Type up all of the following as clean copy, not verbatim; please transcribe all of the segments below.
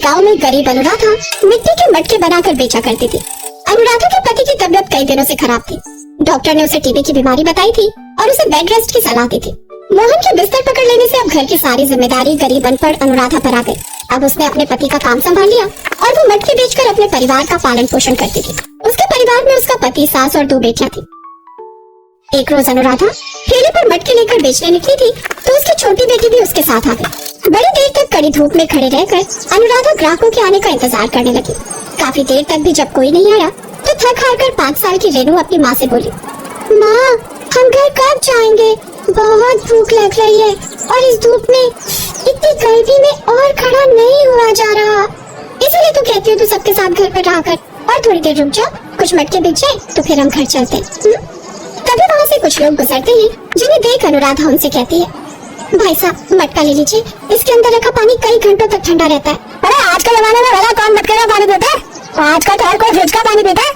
गांव में गरीब अनुराधा मिट्टी के मटके बनाकर बेचा करती थी। अनुराधा के पति की तबीयत कई दिनों से खराब थी। डॉक्टर ने उसे टीबी की बीमारी बताई थी और उसे बेड रेस्ट की सलाह दी थी। मोहन के बिस्तर पकड़ लेने से अब घर की सारी जिम्मेदारी गरीब अनपढ़ अनुराधा पर आ गई। अब उसने अपने पति का काम संभाल लिया और वो मटके बेचकर अपने परिवार का पालन पोषण करती थी। उसके परिवार में उसका पति, सास और 2 बेटियां थी। एक रोज अनुराधा ठेले पर मटके लेकर बेचने निकली थी तो उसकी छोटी बेटी भी उसके साथ आ गई। बड़ी देर तक कड़ी धूप में खड़े रहकर अनुराधा ग्राहकों के आने का इंतजार करने लगी। काफी देर तक भी जब कोई नहीं आया तो थक हार कर 5 साल की रेनू अपनी माँ से बोली, माँ हम घर कब जाएंगे? बहुत भूख लग रही है और इस धूप में, इतनी गर्मी में और खड़ा नहीं हुआ जा रहा। इसीलिए तो कहती हूँ तू सबके साथ घर पर रहा कर और थोड़ी देर रुक जा, कुछ मटके बिक जाए तो फिर हम घर चलते। तभी वहाँ से कुछ लोग गुजरते हैं जिन्हें देख अनुराधा उनसे कहती है, भाई साहब मटका ले लीजिए, इसके अंदर रखा पानी कई घंटों तक ठंडा रहता है। अरे आज के जमाने में भला कौन मटके का पानी पीता है? आजकल तो हर कोई फ्रिज का पानी पीता है।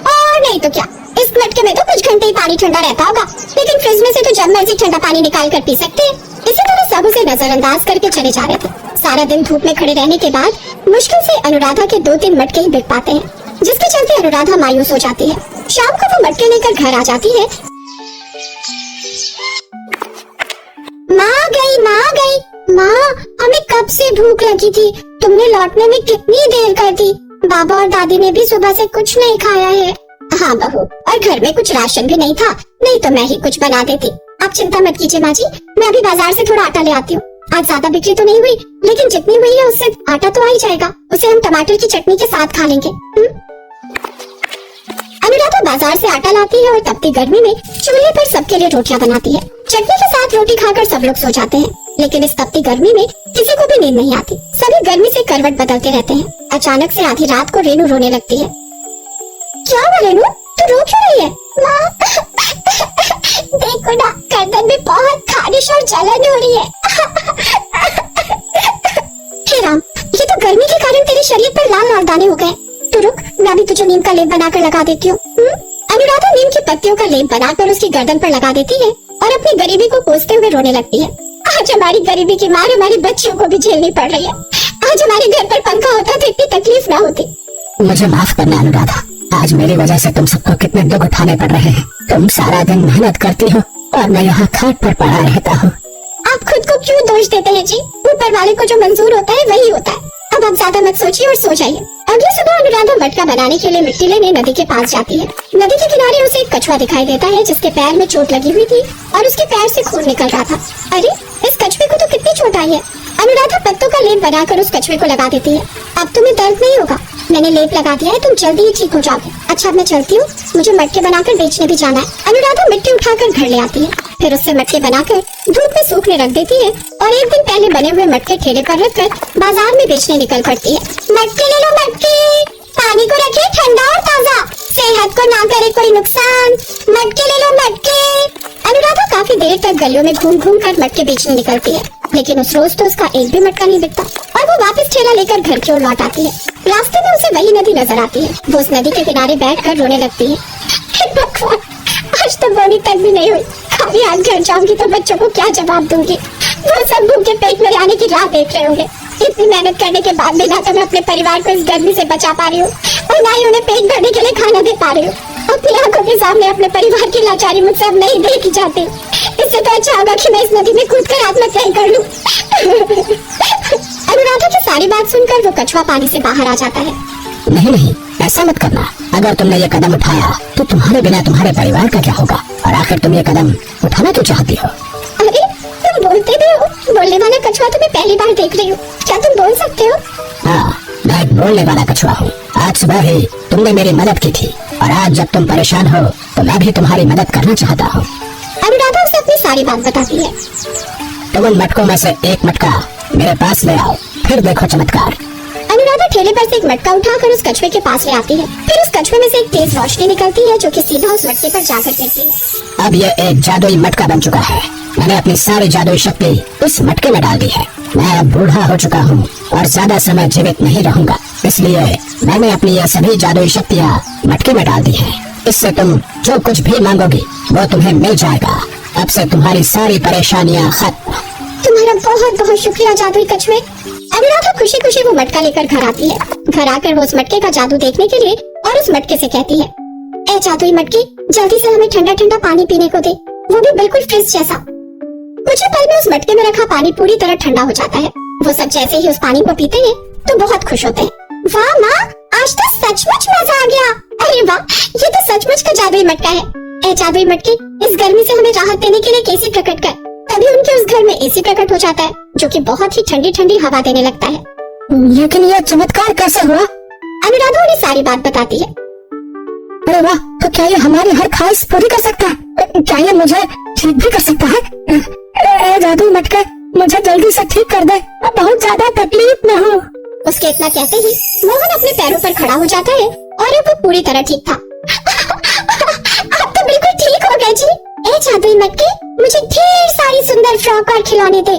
और नहीं तो क्या, इस मटके में तो कुछ घंटे ही पानी ठंडा रहता होगा, लेकिन फ्रिज में से तो जब मर्जी ठंडा पानी निकाल कर पी सकते हैं। इसी तरह सब उसे नजरअंदाज करके चले जा रहे थे। सारा दिन धूप में खड़े रहने के बाद मुश्किल से अनुराधा के 2-3 मटके ही बिक पाते हैं, जिसके चलते अनुराधा मायूस हो जाती है। शाम को वो मटके लेकर घर आ जाती है। माँ हमें कब से भूख लगी थी, तुमने लौटने में कितनी देर कर दी। बाबा और दादी ने भी सुबह से कुछ नहीं खाया है। हाँ बहू, और घर में कुछ राशन भी नहीं था, नहीं तो मैं ही कुछ बना देती। आप चिंता मत कीजिए माँ जी, मैं अभी बाजार से थोड़ा आटा ले आती हूँ। आज ज्यादा बिक्री तो नहीं हुई, लेकिन जितनी हुई है उससे आटा तो आ ही जाएगा, उसे हम टमाटर की चटनी के साथ खा लेंगे। अनुराधा बाजार से आटा लाती है और तपती गर्मी में चूल्हे पर सबके लिए रोटियां बनाती है। चटनी के साथ रोटी खाकर सब लोग सो जाते हैं, लेकिन इस तपती गर्मी में किसी को भी नींद नहीं आती। सभी गर्मी से करवट बदलते रहते हैं। अचानक से आधी रात को रेनू रोने लगती है। क्या हुआ रेनू, तू रो क्यों रही है? माँ देखो ना, गर्दन में बहुत खारिश और जलन हो रही है। हे राम, ये तो गर्मी के कारण तेरे शरीर पर लाल लाल दाने हो गए। तू रुक, मैं अभी तुझे नीम का लेप बनाकर लगा देती हूँ। अनुराधा नीम की पत्तियों का लेप बनाकर उसकी गर्दन पर लगा देती है और अपनी गरीबी को कोसते हुए रोने लगती है। आज हमारी गरीबी की मार हमारी बच्चियों को भी झेलनी पड़ रही है। आज हमारे घर पर पंखा होता तो इतनी तकलीफ ना होती। मुझे माफ करना अनुराधा, आज मेरी वजह से तुम सबको कितने दुख उठाने पड़ रहे हैं। तुम सारा दिन मेहनत करती हो और मैं यहाँ खाट पर पड़ा रहता हूँ। आप खुद को क्यों दोष देते हैं जी? ऊपर वाले को जो मंजूर होता है वही होता है। अब आप ज्यादा मत सोचिए और सो जाइए। अगली सुबह अनुराधा मटका बनाने के लिए मिट्टी लेने नदी के पास जाती है। नदी के किनारे उसे एक कछुआ दिखाई देता है जिसके पैर में चोट लगी हुई थी और उसके पैर से खून निकल रहा था। अरे इस कछुए को तो कितनी चोट आई है। अनुराधा पत्तों का लेप बनाकर उस कछुए को लगा देती है। अब तुम्हें दर्द नहीं होगा, मैंने लेप लगा दिया है, तुम जल्दी ही ठीक हो जाओगे। अच्छा अब मैं चलती हूँ, मुझे मटके बनाकर बेचने भी जाना है। अनुराधा मिट्टी उठाकर घर ले आती है, फिर उससे मटके बनाकर धूप में सूखने रख देती है और एक दिन पहले बने हुए मटके ठेले पर रखकर बाजार में बेचने निकल पड़ती है। मटके ले लो मटके, पानी को रखे ठंडा और ताजा, सेहत को ना करे कोई नुकसान। मटके ले लो मटके। अनुराधा काफी देर तक गलियों में घूम घूम कर मटके बेचने निकलती है, लेकिन उस रोज तो उसका एक भी मटका नहीं बिकता और वो वापस ठेला लेकर घर की ओर लौट आती है। रास्ते में उसे वही नदी नजर आती है। वो उस नदी के किनारे बैठकर रोने लगती है। भगवान, आज तो बोनी तक भी नहीं हुई, खाली हाथ घर जाऊंगी तो बच्चों को क्या जवाब दूंगी? वो सब भूखे पेट में आने की राह देख रहे होंगे। इतनी मेहनत करने के बाद भी ना तो मैं अपने परिवार को इस गर्मी से बचा पा रही हूँ और ना ही उन्हें पेट भरने के लिए खाना दे पा रही हूँ। अपनी आंखों के सामने अपने परिवार की लाचारी मुझसे अब नहीं देखी जाती। इससे तो अच्छा होगा कि मैं इस नदी में कूदकर आत्महत्या कर लूं। अनुराधा की सारी बात सुनकर वो कछुआ पानी से बाहर आ जाता है। नहीं, ऐसा मत करना। अगर तुमने ये कदम उठाया तो तुम्हारे बिना तुम्हारे परिवार का क्या होगा? और आखिर तुम ये कदम उठाना क्यों चाहती हो? अरे तुम बोलते भी हो, बोलने वाला कछुआ तो मैं पहली बार देख रही हूँ। क्या तुम बोल सकते हो? हाँ, मैं एक बोलने वाला कछुआ हूँ। आज सुबह ही तुमने मेरी मदद की थी और आज जब तुम परेशान हो तो मैं भी तुम्हारी मदद करना चाहता हूँ। अनुराधा उसे अपनी सारी बात बताती है। तुम उन मटकों में से एक मटका मेरे पास ले आओ, फिर देखो चमत्कार। अनुराधा ठेले पर से एक मटका उठाकर उस कछुए के पास ले आती है। फिर उस कछुए में से एक तेज रोशनी निकलती है जो कि सीधा उस मटके पर जाकर गिरती है। अब ये एक जादुई मटका बन चुका है। मैंने अपनी सारी जादुई शक्ति उस मटके में डाल दी है। मैं अब बूढ़ा हो चुका हूँ और ज्यादा समय जीवित नहीं रहूंगा, इसलिए मैंने अपनी ये सभी जादुई शक्तियाँ मटके में डाल दी है। इससे तुम जो कुछ भी मांगोगी वो तुम्हें मिल जाएगा। अब से तुम्हारी सारी परेशानियाँ खत्म। तुम्हारा बहुत बहुत शुक्रिया जादुई कछुए। अनुराधा खुशी खुशी वो मटका लेकर घर आती है। घर आकर वो उस मटके का जादू देखने के लिए और उस मटके से कहती है, ए जादुई मटके, जल्दी से हमें ठंडा ठंडा पानी पीने को दे, वो भी बिल्कुल फ्रिज जैसा। कुछ ही पल में उस मटके में रखा पानी पूरी तरह ठंडा हो जाता है। वो सब जैसे ही उस पानी को पीते हैं तो बहुत खुश होते हैं। वाह माँ, आज तो सचमुच मजा आ गया। अरे वाह, ये तो सचमुच का जादुई मटका है। ए जादुई मटके, इस गर्मी से हमें राहत देने के लिए एसी प्रकट कर। तभी उनके उस घर में एसी प्रकट हो जाता है, जो कि बहुत ही ठंडी ठंडी हवा देने लगता है। लेकिन यह चमत्कार कैसे हुआ? अनुराधा उन्हें सारी बात बताती है। अरे वाह, तो क्या ये हमारी हर ख्वाहिश पूरी कर सकता है? क्या ये मुझे ठीक भी कर सकता है? ए जादुई मटके, मुझे जल्दी से ठीक कर दे, बहुत ज्यादा तकलीफ में हूँ। उसके इतना कहते ही मोहन अपने पैरों पर खड़ा हो जाता है और अब वो पूरी तरह ठीक था। अब तो बिल्कुल ठीक हो गए जी। ए जादुई मटके, मुझे ढेर सारी सुंदर फ्रॉक और खिलौने दे।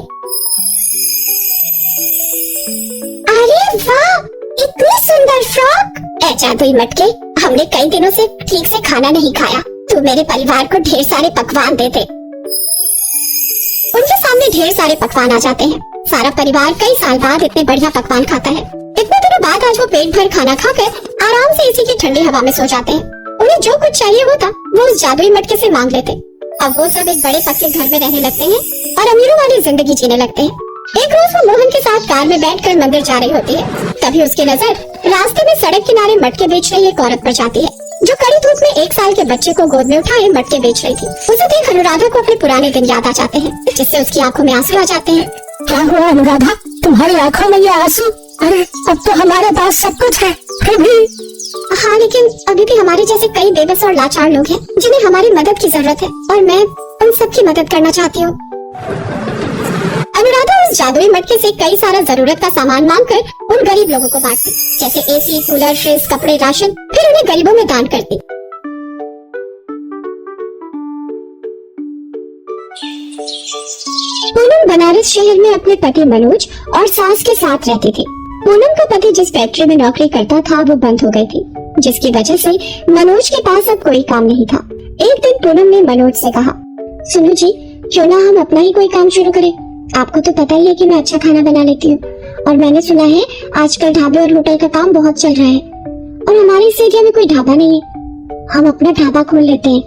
अरे वाह, इतनी सुंदर फ्रॉक। ए जादुई मटके, हमने कई दिनों से ठीक से खाना नहीं खाया, तू मेरे परिवार को ढेर सारे पकवान दे दे। उनके सामने ढेर सारे पकवान आ जाते हैं। सारा परिवार कई साल बाद इतने बढ़िया पकवान खाता है। इतने दिनों बाद आज वो पेट भर खाना खाकर आराम से एसी की ठंडी हवा में सो जाते हैं। उन्हें जो कुछ चाहिए होता वो उस जादुई मटके से मांग लेते। अब वो सब एक बड़े पक्के घर में रहने लगते हैं और अमीरों वाली जिंदगी जीने लगते हैं। एक रोज वो मोहन के साथ कार में बैठकर मंदिर जा रही होती है। तभी उसकी नजर रास्ते में सड़क किनारे मटके बेच रही एक औरत पर जाती है, जो कड़ी धूप में 1 साल के बच्चे को गोद में उठाए मटके बेच रही थी। उसे देख अनुराधा को अपने पुराने दिन याद आ जाते हैं, जिससे उसकी आंखों में आंसू आ जाते हैं। क्या हुआ अनुराधा, तुम्हारी आंखों में ये आंसू? अरे अब तो हमारे पास सब कुछ है, फिर भी। हाँ, लेकिन अभी भी हमारे जैसे कई बेबस और लाचार लोग हैं जिन्हें हमारी मदद की जरूरत है, और मैं उन सबकी मदद करना चाहती हूँ। अनुराधा उस जादुई मटके से कई सारा जरूरत का सामान मांगकर उन गरीब लोगों को बांटती, जैसे एसी, कूलर, फ्रिज, कपड़े, राशन, फिर उन्हें गरीबों में दान करती। पूनम बनारस शहर में अपने पति मनोज और सास के साथ रहती थी। पूनम का पति जिस फैक्ट्री में नौकरी करता था वो बंद हो गई थी, जिसकी वजह से मनोज के पास अब कोई काम नहीं था। एक दिन पूनम ने मनोज से कहा, सुनो जी, क्यों ना हम अपना ही कोई काम शुरू करें? आपको तो पता ही है कि मैं अच्छा खाना बना लेती हूँ, और मैंने सुना है आजकल ढाबे और होटल का काम बहुत चल रहा है, और हमारे इस एरिया में कोई ढाबा नहीं है। हम अपना ढाबा खोल लेते हैं।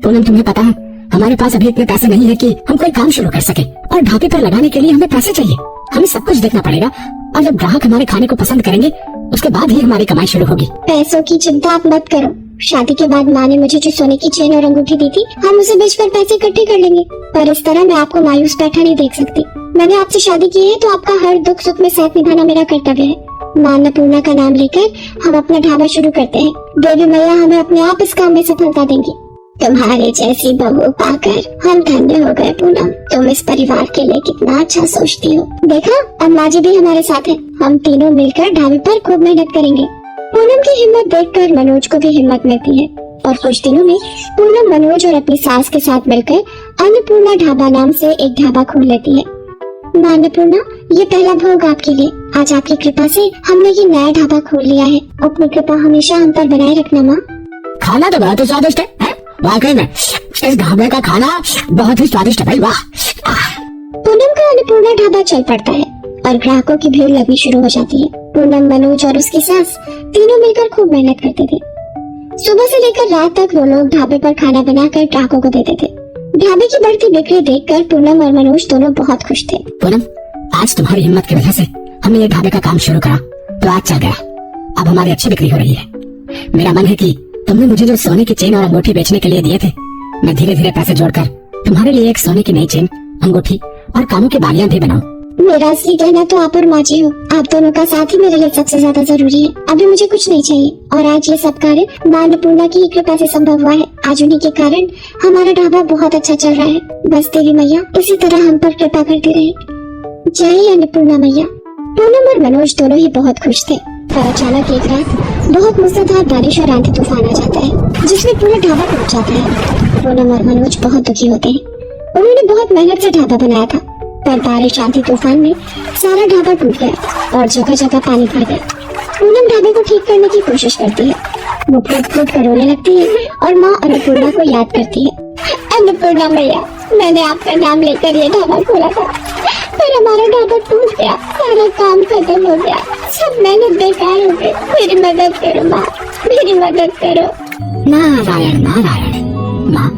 पूनम, तुम्हें पता है हमारे पास अभी इतने पैसे नहीं है कि हम कोई काम शुरू कर सके, और ढाबे पर लगाने के लिए हमें पैसे चाहिए। हमें सब कुछ देखना पड़ेगा, और जब ग्राहक हमारे खाने को पसंद करेंगे उसके बाद ही हमारी कमाई शुरू होगी। पैसों की चिंता आप मत करो। शादी के बाद माँ ने मुझे जो सोने की चेन और अंगूठी दी थी, हम उसे बेचकर पैसे इकट्ठे कर लेंगे। पर इस तरह मैं आपको मायूस बैठा नहीं देख सकती। मैंने आपसे शादी की है तो आपका हर दुख सुख में साथ निभाना मेरा कर्तव्य है। माँ अन्नपूर्णा का नाम लेकर हम अपना ढाबा शुरू करते हैं। देवी मैया हमें अपने आप इस काम में सफलता देंगी। तुम्हारे जैसी बहू पाकर हम धन्य हो गए पूनम। तुम इस परिवार के लिए कितना अच्छा सोचती हो। देखा, अब माँ जी भी हमारे साथ है। हम तीनों मिलकर ढाबे पर खूब मेहनत करेंगे। पूनम की हिम्मत देखकर मनोज को भी हिम्मत मिलती है, और कुछ दिनों में पूनम मनोज और अपनी सास के साथ मिलकर अन्नपूर्णा ढाबा नाम से एक ढाबा खोल लेती है। माँ अन्नपूर्णा, ये पहला भोग आपके लिए। आज आपकी कृपा से हमने ये नया ढाबा खोल लिया है। अपनी कृपा हमेशा हम पर बनाए रखना माँ। खाना तो बहुत ही स्वादिष्ट है, वाकई में इस ढाबे का खाना बहुत ही स्वादिष्ट है भाई, वाह। पूनम का अन्नपूर्णा ढाबा चल पड़ता है और ग्राहकों की भीड़ लगनी शुरू हो जाती है। पूनम, मनोज और उसकी सास तीनों मिलकर खूब मेहनत करते थे। सुबह से लेकर रात तक वो लोग ढाबे पर खाना बनाकर ग्राहकों को देते थे। ढाबे की बढ़ती बिक्री देखकर पूनम और मनोज दोनों बहुत खुश थे। पूनम, आज तुम्हारी हिम्मत की वजह से हमने ये ढाबे का काम शुरू करा तो आज चल गया। अब हमारी अच्छी बिक्री हो रही है। मेरा मन है कि तुमने मुझे जो सोने की चेन और अंगूठी बेचने के लिए दिए थे, मैं धीरे धीरे पैसे जोड़कर तुम्हारे लिए एक सोने की नई चेन, अंगूठी और कानों की बालियां भी बनाऊं। मेरा असली कहना तो आप और माँ जी हो। आप दोनों का साथ ही मेरे लिए सबसे ज्यादा जरूरी है। अभी मुझे कुछ नहीं चाहिए, और आज ये सब कार्य माँ अन्नपूर्णा की कृपा से संभव हुआ है। आज उन्हीं के कारण हमारा ढाबा बहुत अच्छा चल रहा है। बस देवी मैया इसी तरह हम पर कृपा करती रहे। जय अन्नपूर्णा मैया। पूनम और मनोज दोनों ही बहुत खुश थे, पर अचानक एक रात बहुत मूसलाधार बारिश और आंधी तूफान आ जाता है, जिसमें पूरा ढाबा टूट जाता है। पूनम और मनोज बहुत दुखी होते हैं। उन्होंने बहुत मेहनत से ढाबा बनाया था, पर बारिश, आंधी, तूफान में सारा ढाबा टूट गया और जगह जगह पानी भर गया। पूनम ढाबे को ठीक करने की कोशिश करती है। वो फूट फूट कर रोने लगती है और माँ अन्नपूर्णा को याद करती है। अन्नपूर्णा मैया, मैंने आपका नाम लेकर ये ढाबा खोला था, पर हमारा ढाबा टूट गया, सारा काम खत्म हो गया, सब मेहनत बेकार हो गई। मेरी मदद करो माँ, मेरी मदद करो। नारायण नारायण। माँ,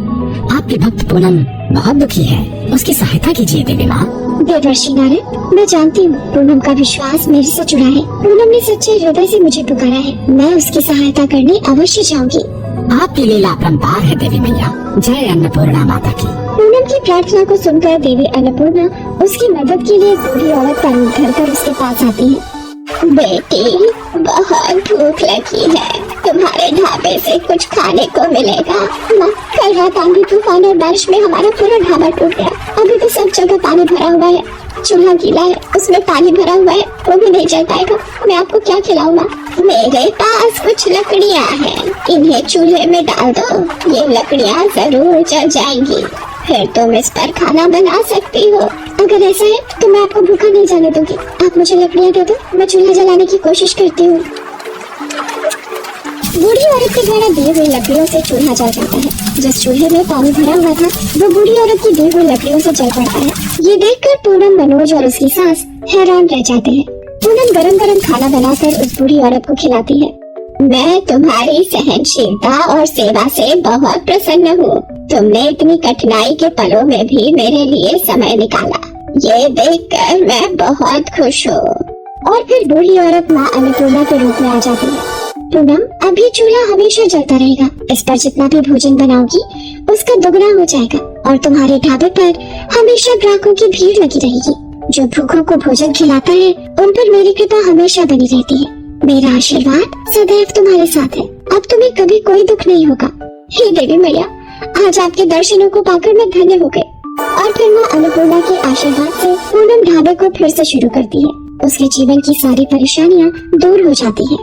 आपकी भक्त पूनम बहुत दुखी है, उसकी सहायता कीजिए देवी माँ। देवर्षि नारद, मैं जानती हूँ पूनम का विश्वास मेरे से जुड़ा है। पूनम ने सच्चे हृदय से मुझे पुकारा है, मैं उसकी सहायता करने अवश्य जाऊंगी। आपकी लीला अपरंपार है देवी मैया। जय अन्नपूर्णा माता की। पूनम की प्रार्थना को सुनकर देवी अन्नपूर्णा उसकी मदद के लिए बूढ़ी औरत का रूप धरकर उसके पास आती है। बेटी, बहुत भूख लगी है, तुम्हारे ढाबे से कुछ खाने को मिलेगा? माँ, कल रात आंधी तूफान और बारिश में हमारा पूरा ढाबा टूट गया। अभी तो सब जगह पानी भरा हुआ है, चूल्हा गीला है, उसमें पानी भरा हुआ है, वो भी नहीं जल पाएगा। मैं आपको क्या खिलाऊं माँ? मेरे पास कुछ लकड़ियाँ हैं, इन्हें चूल्हे में डाल दो, ये लकड़ियाँ जरूर जल जाएंगी, फिर तुम इस पर खाना बना सकती हो। अगर ऐसा है तो मैं आपको भूखा नहीं जाने दूंगी। आप मुझे लकड़ियाँ दे दो, मैं चूल्हा जलाने की कोशिश करती हूँ। बूढ़ी औरत के द्वारा दिए हुए लकड़ियों से चूल्हा जल जाता है। जिस चूल्हे में पानी भरा हुआ था वो बूढ़ी औरत की दी हुई लकड़ियों से जल पड़ता है। ये देखकर पूनम, मनोज और उसकी सास हैरान रह जाते हैं। पूनम गरम गरम खाना बनाकर उस बूढ़ी औरत को खिलाती है। मैं तुम्हारी सहनशीलता और सेवा से बहुत प्रसन्न हूँ। तुमने इतनी कठिनाई के पलों में भी मेरे लिए समय निकाला, ये देखकर मैं बहुत खुश हूँ। और फिर बूढ़ी औरत माँ अन्नपूर्णा के रूप में आ जाती है। पूनम, अभी चूल्हा हमेशा जलता रहेगा, इस पर जितना भी भोजन बनाओगी उसका दुगना हो जाएगा और तुम्हारे ढाबे पर हमेशा ग्राहकों की भीड़ लगी रहेगी। जो भूखों को भोजन खिलाता है उन पर मेरी कृपा हमेशा बनी रहती है। मेरा आशीर्वाद सदैव तुम्हारे साथ है। अब तुम्हें कभी कोई दुख नहीं होगा। हे देवी मैया, आज आपके दर्शनों को पाकर मैं धन्य हो गई। और फिर माँ अन्नपूर्णा के आशीर्वाद से पूनम ढाबे को फिर से शुरू करती है। उसके जीवन की सारी परेशानियाँ दूर हो जाती है।